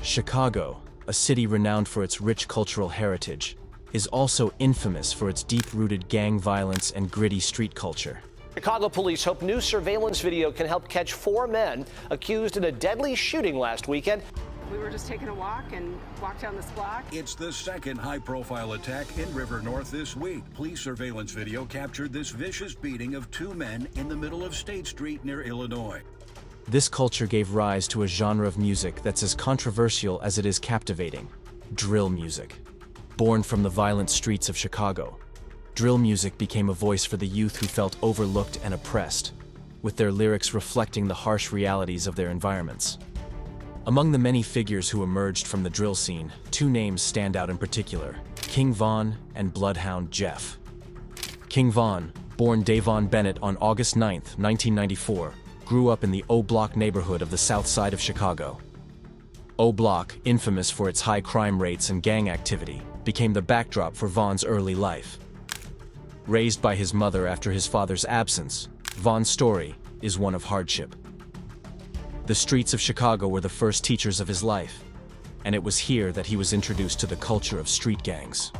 Chicago, a city renowned for its rich cultural heritage, is also infamous for its deep-rooted gang violence and gritty street culture. Chicago police hope new surveillance video can help catch 4 men accused in a deadly shooting last weekend. We were just taking a walk and walked down this block. It's the second high-profile attack in River North this week. Police surveillance video captured this vicious beating of 2 men in the middle of State Street near Illinois. This culture gave rise to a genre of music that's as controversial as it is captivating: drill music. Born from the violent streets of Chicago, drill music became a voice for the youth who felt overlooked and oppressed, with their lyrics reflecting the harsh realities of their environments. Among the many figures who emerged from the drill scene, 2 names stand out in particular: King Von and Bloodhound Jeff. King Von, born Davon Bennett on August 9, 1994, grew up in the O Block neighborhood of the south side of Chicago. O Block, infamous for its high crime rates and gang activity, became the backdrop for Von's early life. Raised by his mother after his father's absence, Von's story is one of hardship. The streets of Chicago were the first teachers of his life, and it was here that he was introduced to the culture of street gangs.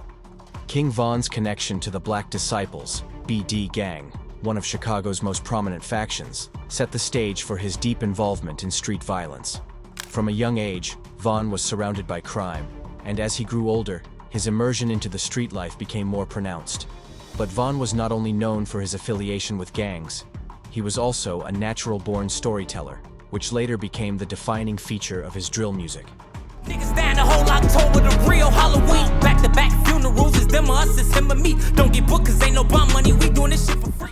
King Von's connection to the Black Disciples, BD Gang, one of Chicago's most prominent factions, set the stage for his deep involvement in street violence. From a young age, Von was surrounded by crime, and as he grew older, his immersion into the street life became more pronounced. But Von was not only known for his affiliation with gangs, he was also a natural-born storyteller, which later became the defining feature of his drill music. Niggas down the whole October, the real Halloween. Back-to-back funerals, is them or us, it's him or me. Don't get booked cause ain't no bond money, we doing this shit for free.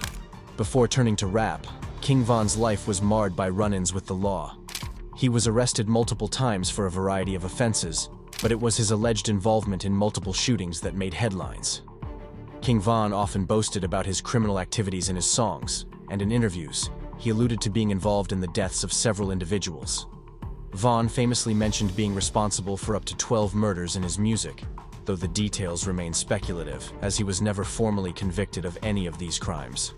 Before turning to rap, King Von's life was marred by run-ins with the law. He was arrested multiple times for a variety of offenses, but it was his alleged involvement in multiple shootings that made headlines. King Von often boasted about his criminal activities in his songs, and in interviews, he alluded to being involved in the deaths of several individuals. Von famously mentioned being responsible for up to 12 murders in his music, though the details remain speculative, as he was never formally convicted of any of these crimes.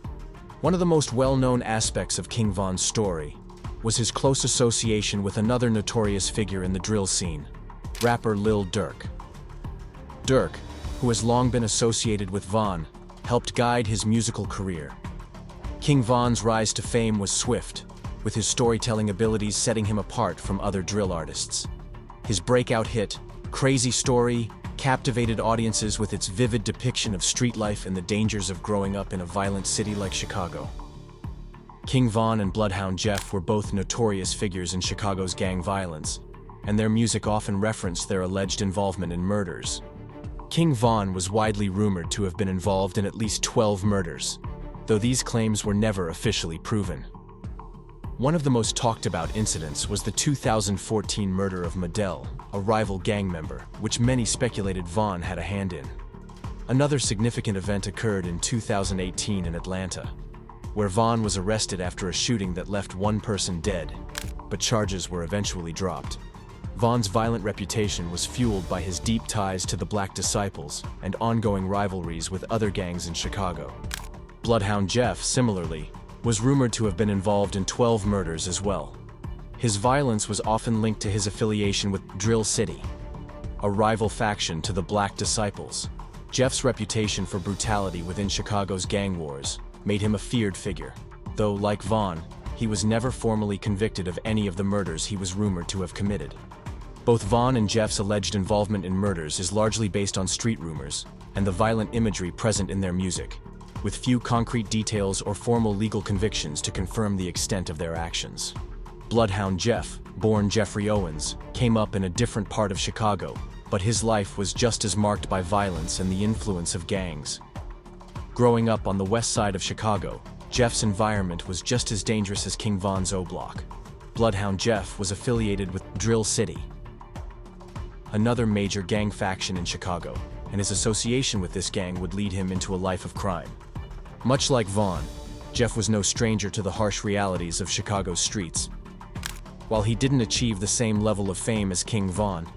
One of the most well-known aspects of King Von's story was his close association with another notorious figure in the drill scene, rapper Lil Durk. Durk, who has long been associated with Von, helped guide his musical career. King Von's rise to fame was swift, with his storytelling abilities setting him apart from other drill artists. His breakout hit, Crazy Story, captivated audiences with its vivid depiction of street life and the dangers of growing up in a violent city like Chicago. King Von and Bloodhound Jeff were both notorious figures in Chicago's gang violence, and their music often referenced their alleged involvement in murders. King Von was widely rumored to have been involved in at least 12 murders, though these claims were never officially proven. One of the most talked about incidents was the 2014 murder of Medell, a rival gang member, which many speculated Von had a hand in. Another significant event occurred in 2018 in Atlanta, where Von was arrested after a shooting that left 1 person dead, but charges were eventually dropped. Von's violent reputation was fueled by his deep ties to the Black Disciples and ongoing rivalries with other gangs in Chicago. Bloodhound Jeff, similarly, was rumored to have been involved in 12 murders as well. His violence was often linked to his affiliation with Drill City, a rival faction to the Black Disciples. Jeff's reputation for brutality within Chicago's gang wars made him a feared figure, though, like Von, he was never formally convicted of any of the murders he was rumored to have committed. Both Von and Jeff's alleged involvement in murders is largely based on street rumors and the violent imagery present in their music, with few concrete details or formal legal convictions to confirm the extent of their actions. Bloodhound Jeff, born Jeffrey Owens, came up in a different part of Chicago, but his life was just as marked by violence and the influence of gangs. Growing up on the west side of Chicago, Jeff's environment was just as dangerous as King Von's O Block. Bloodhound Jeff was affiliated with Drill City, another major gang faction in Chicago, and his association with this gang would lead him into a life of crime. Much like Von, Jeff was no stranger to the harsh realities of Chicago's streets. While he didn't achieve the same level of fame as King Von,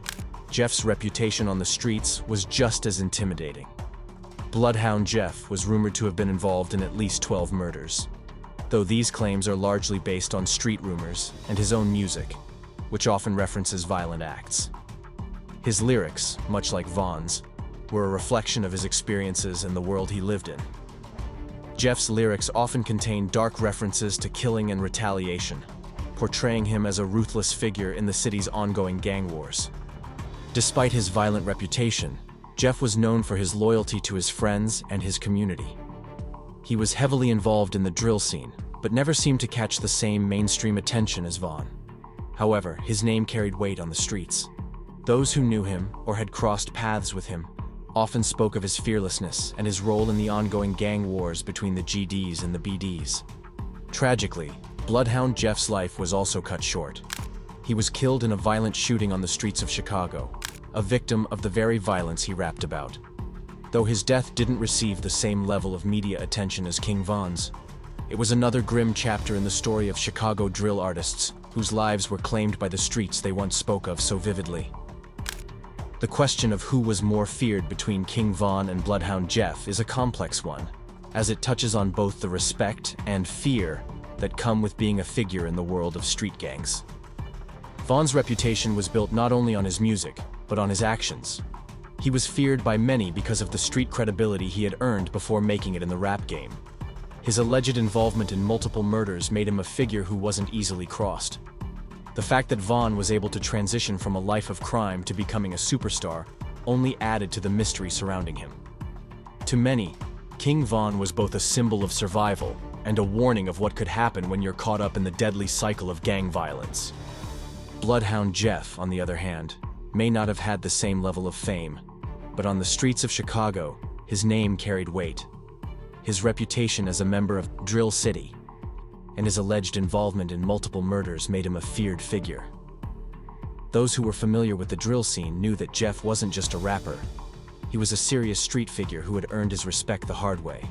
Jeff's reputation on the streets was just as intimidating. Bloodhound Jeff was rumored to have been involved in at least 12 murders. Though these claims are largely based on street rumors and his own music, which often references violent acts. His lyrics, much like Vaughn's, were a reflection of his experiences and the world he lived in. Jeff's lyrics often contain dark references to killing and retaliation, portraying him as a ruthless figure in the city's ongoing gang wars. Despite his violent reputation, Jeff was known for his loyalty to his friends and his community. He was heavily involved in the drill scene, but never seemed to catch the same mainstream attention as Vaughn. However, his name carried weight on the streets. Those who knew him or had crossed paths with him often spoke of his fearlessness and his role in the ongoing gang wars between the GDs and the BDs. Tragically, Bloodhound Jeff's life was also cut short. He was killed in a violent shooting on the streets of Chicago, a victim of the very violence he rapped about. Though his death didn't receive the same level of media attention as King Von's, it was another grim chapter in the story of Chicago drill artists whose lives were claimed by the streets they once spoke of so vividly. The question of who was more feared between King Von and Bloodhound Jeff is a complex one, as it touches on both the respect and fear that come with being a figure in the world of street gangs. Von's reputation was built not only on his music, but on his actions. He was feared by many because of the street credibility he had earned before making it in the rap game. His alleged involvement in multiple murders made him a figure who wasn't easily crossed. The fact that Vaughn was able to transition from a life of crime to becoming a superstar only added to the mystery surrounding him. To many, King Von was both a symbol of survival and a warning of what could happen when you're caught up in the deadly cycle of gang violence. Bloodhound Jeff, on the other hand, may not have had the same level of fame, but on the streets of Chicago, his name carried weight. His reputation as a member of Drill City and his alleged involvement in multiple murders made him a feared figure. Those who were familiar with the drill scene knew that Jeff wasn't just a rapper. He was a serious street figure who had earned his respect the hard way.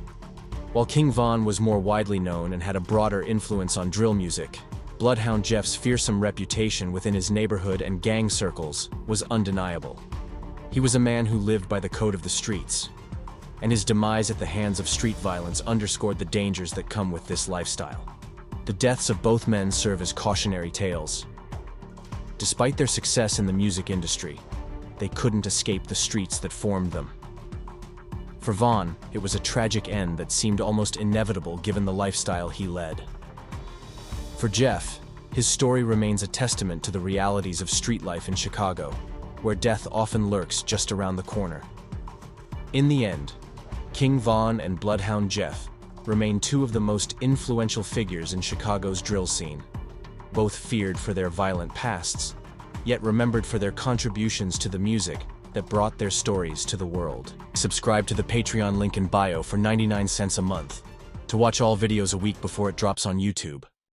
While King Von was more widely known and had a broader influence on drill music, Bloodhound Jeff's fearsome reputation within his neighborhood and gang circles was undeniable. He was a man who lived by the code of the streets, and his demise at the hands of street violence underscored the dangers that come with this lifestyle. The deaths of both men serve as cautionary tales. Despite their success in the music industry, they couldn't escape the streets that formed them. For Vaughn, it was a tragic end that seemed almost inevitable given the lifestyle he led. For Jeff, his story remains a testament to the realities of street life in Chicago, where death often lurks just around the corner. In the end, King Von and Bloodhound Jeff remain two of the most influential figures in Chicago's drill scene, both feared for their violent pasts, yet remembered for their contributions to the music that brought their stories to the world. Subscribe to the Patreon link in bio for 99 cents a month to watch all videos a week before it drops on YouTube.